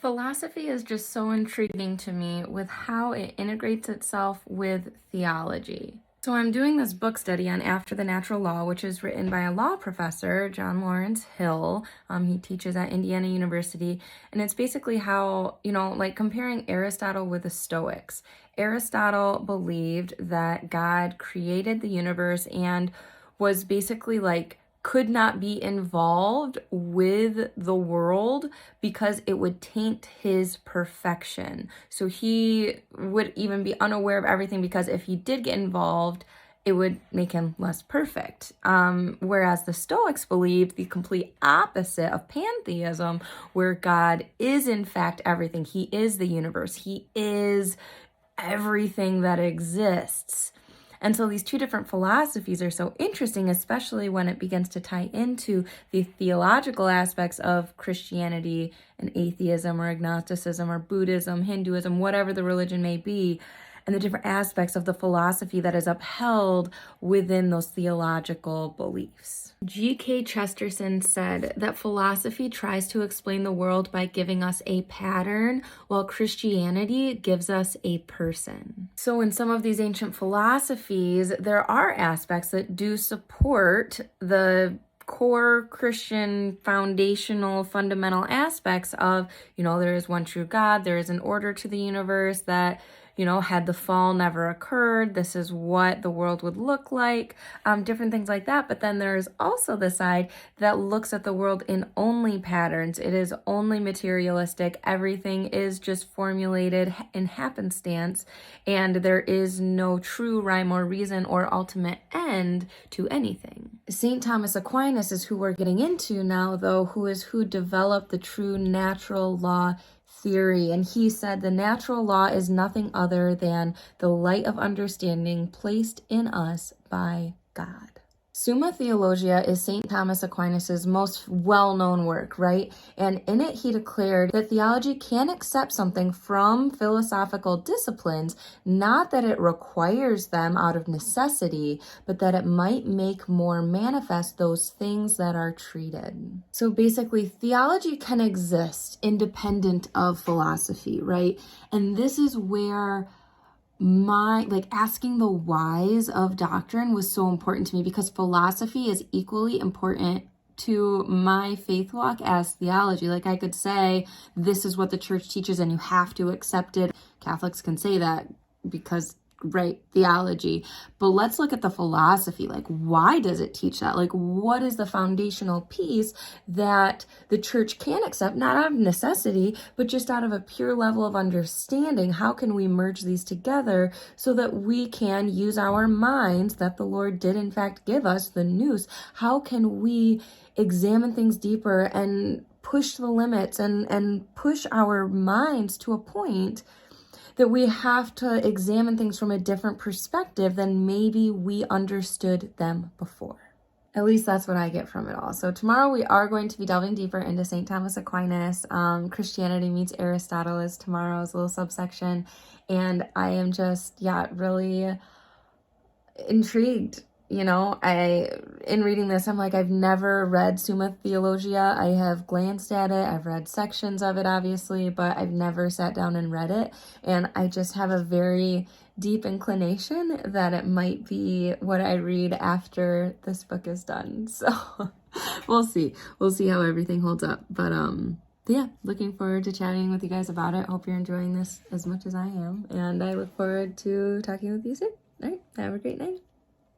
Philosophy is just so intriguing to me with how it integrates itself with theology. So I'm doing this book study on After the Natural Law, which is written by a law professor, John Lawrence Hill. He teaches at Indiana University, and it's basically how, like comparing Aristotle with the Stoics. Aristotle believed that God created the universe and was basically could not be involved with the world because it would taint his perfection. So he would even be unaware of everything because if he did get involved, it would make him less perfect. Whereas the Stoics believed the complete opposite of pantheism, where God is in fact everything. He is the universe. He is everything that exists. And so these two different philosophies are so interesting, especially when it begins to tie into the theological aspects of Christianity and atheism or agnosticism or Buddhism, Hinduism, whatever the religion may be, and the different aspects of the philosophy that is upheld within those theological beliefs. G.K. Chesterton said that philosophy tries to explain the world by giving us a pattern, while Christianity gives us a person. So in some of these ancient philosophies, there are aspects that do support the core Christian foundational fundamental aspects of, there is one true God, there is an order to the universe that, had the fall never occurred, this is what the world would look like, different things like that. But then there's also the side that looks at the world in only patterns. It is only materialistic. Everything is just formulated in happenstance, and there is no true rhyme or reason or ultimate end to anything. St. Thomas Aquinas is who we're getting into now, though, who developed the true natural law theory. And he said the natural law is nothing other than the light of understanding placed in us by God. Summa Theologia is St. Thomas Aquinas' most well-known work, right? And in it, he declared that theology can accept something from philosophical disciplines, not that it requires them out of necessity, but that it might make more manifest those things that are treated. So basically, theology can exist independent of philosophy, right? And this is where asking the whys of doctrine was so important to me, because philosophy is equally important to my faith walk as theology. I could say, this is what the church teaches and you have to accept it. Catholics can say that because, right, theology. But let's look at the philosophy. Why does it teach that? What is the foundational piece that the church can accept, not out of necessity, but just out of a pure level of understanding? How can we merge these together so that we can use our minds that the Lord did in fact give us, the nous? How can we examine things deeper and push the limits and push our minds to a point that we have to examine things from a different perspective than maybe we understood them before? At least that's what I get from it all. So tomorrow we are going to be delving deeper into St. Thomas Aquinas. Christianity meets Aristotle is tomorrow's little subsection. And I am just, really intrigued. In reading this, I'm I've never read Summa Theologia. I have glanced at it. I've read sections of it, obviously, but I've never sat down and read it. And I just have a very deep inclination that it might be what I read after this book is done. So we'll see. We'll see how everything holds up. But yeah, looking forward to chatting with you guys about it. Hope you're enjoying this as much as I am. And I look forward to talking with you soon. All right, have a great night.